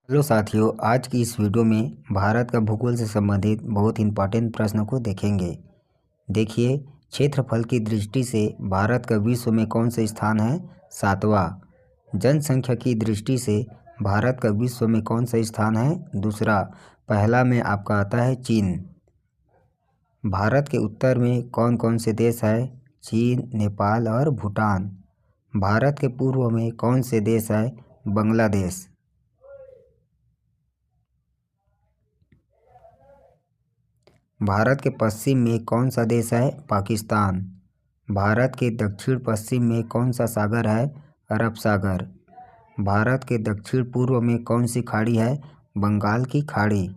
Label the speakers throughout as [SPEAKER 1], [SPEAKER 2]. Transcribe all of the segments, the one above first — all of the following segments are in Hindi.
[SPEAKER 1] हेलो साथियों, आज की इस वीडियो में भारत का भूगोल से संबंधित बहुत इंपॉर्टेंट प्रश्न को देखेंगे। देखिए, क्षेत्रफल की दृष्टि से भारत का विश्व में कौन सा स्थान है? 7वां। जनसंख्या की दृष्टि से भारत का विश्व में कौन सा स्थान है? दूसरा। पहला में आपका आता है चीन। भारत के उत्तर में कौन कौन से देश है? चीन, नेपाल और भूटान। भारत के पूर्व में कौन से देश है? बांग्लादेश। भारत के पश्चिम में कौन सा देश है? पाकिस्तान। भारत के दक्षिण पश्चिम में कौन सा सागर है? अरब सागर। भारत के दक्षिण पूर्व में कौन सी खाड़ी है? बंगाल की खाड़ी।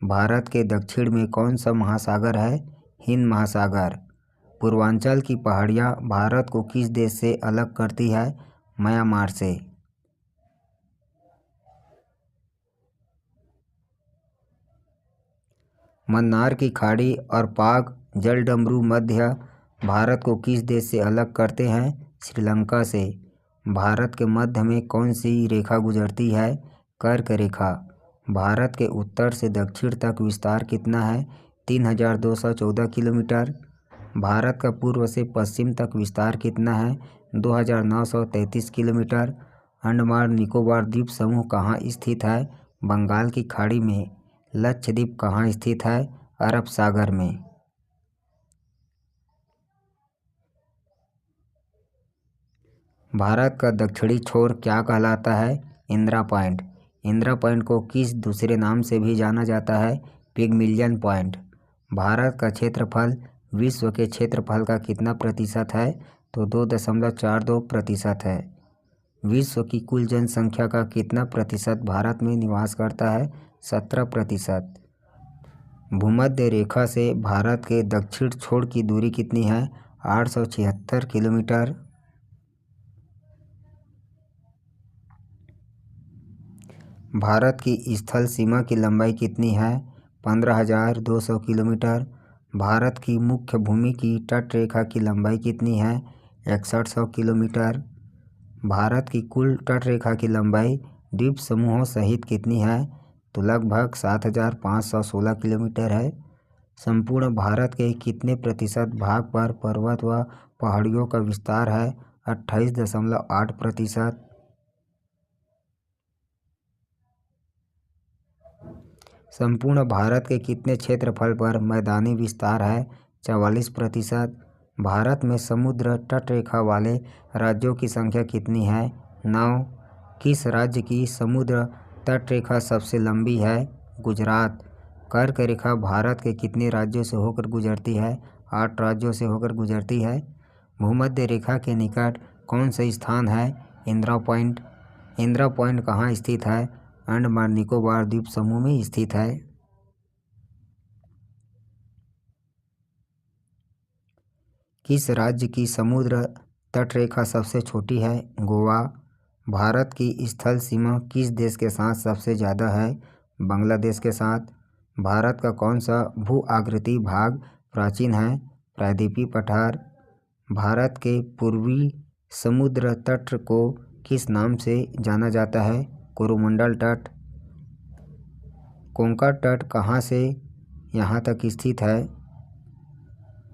[SPEAKER 1] भारत के दक्षिण में कौन सा महासागर है? हिंद महासागर। पूर्वांचल की पहाड़ियाँ भारत को किस देश से अलग करती है? म्यांमार से। मन्नार की खाड़ी और पाक जलडमरू मध्य भारत को किस देश से अलग करते हैं? श्रीलंका से। भारत के मध्य में कौन सी रेखा गुजरती है? कर्क रेखा। भारत के उत्तर से दक्षिण तक विस्तार कितना है? 3214 किलोमीटर। भारत का पूर्व से पश्चिम तक विस्तार कितना है? 2933 किलोमीटर। अंडमान निकोबार द्वीप समूह कहाँ स्थित है? बंगाल की खाड़ी में। लक्षद्वीप कहाँ स्थित है? अरब सागर में। भारत का दक्षिणी छोर क्या कहलाता है? इंदिरा पॉइंट। इंदिरा पॉइंट को किस दूसरे नाम से भी जाना जाता है? पिगमिलियन पॉइंट। भारत का क्षेत्रफल विश्व के क्षेत्रफल का कितना प्रतिशत है? तो 2.42% है। विश्व की कुल जनसंख्या का कितना प्रतिशत भारत में निवास करता है? 17%। भूमध्य रेखा से भारत के दक्षिण छोर की दूरी कितनी है? 876 किलोमीटर। भारत की स्थल सीमा की लंबाई कितनी है? 15,200 किलोमीटर। भारत की मुख्य भूमि की तट रेखा की लंबाई कितनी है? 6100 किलोमीटर। भारत की कुल तट रेखा की लंबाई द्वीप समूहों सहित कितनी है? तो लगभग 7516 किलोमीटर है। संपूर्ण भारत के कितने प्रतिशत भाग पर पर्वत व पहाड़ियों का विस्तार है? 28.8%। संपूर्ण भारत के कितने क्षेत्रफल पर मैदानी विस्तार है? 44%। भारत में समुद्र तटरेखा वाले राज्यों की संख्या कितनी है? 9। किस राज्य की समुद्र तटरेखा सबसे लंबी है? गुजरात। कर्क रेखा भारत के कितने राज्यों से होकर गुजरती है? 8 राज्यों से होकर गुजरती है। भूमध्य रेखा के निकट कौन सा स्थान है? इंदिरा पॉइंट। इंदिरा पॉइंट कहाँ स्थित है? अंडमान निकोबार द्वीप समूह में स्थित है। किस राज्य की समुद्र तटरेखा सबसे छोटी है? गोवा। भारत की स्थल सीमा किस देश के साथ सबसे ज़्यादा है? बांग्लादेश के साथ। भारत का कौन सा भू आकृति भाग प्राचीन है? प्रायद्वीपीय पठार। भारत के पूर्वी समुद्र तट को किस नाम से जाना जाता है? कोरोमंडल तट। कोंकण तट कहाँ से यहाँ तक स्थित है?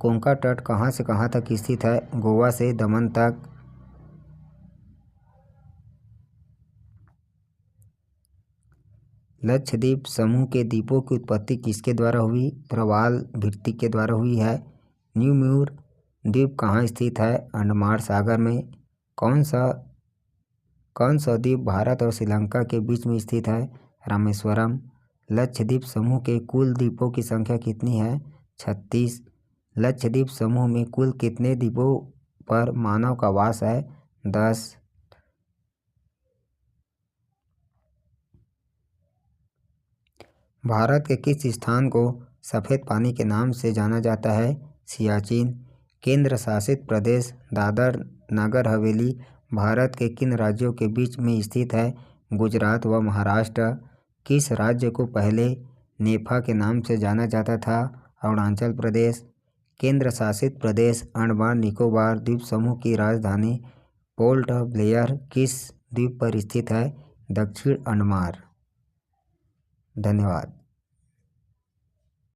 [SPEAKER 1] कोंकण तट कहाँ से कहाँ तक स्थित है? गोवा से दमन तक। लक्षद्वीप समूह के द्वीपों की उत्पत्ति किसके द्वारा हुई? प्रवाल भित्ति के द्वारा हुई है। न्यूम्यूर द्वीप कहाँ स्थित है? अंडमान सागर में। कौन सा द्वीप भारत और श्रीलंका के बीच में स्थित है? रामेश्वरम। लक्षद्वीप समूह के कुल द्वीपों की संख्या कितनी है? 36। लक्षद्वीप समूह में कुल कितने द्वीपों पर मानव का वास है? 10। भारत के किस स्थान को सफ़ेद पानी के नाम से जाना जाता है? सियाचिन। केंद्र शासित प्रदेश दादर नगर हवेली भारत के किन राज्यों के बीच में स्थित है? गुजरात व महाराष्ट्र। किस राज्य को पहले नेफा के नाम से जाना जाता था? अरुणाचल प्रदेश। केंद्र शासित प्रदेश अंडमान निकोबार द्वीप समूह की राजधानी पोर्ट ब्लेयर किस द्वीप पर स्थित है? दक्षिण अंडमान। धन्यवाद।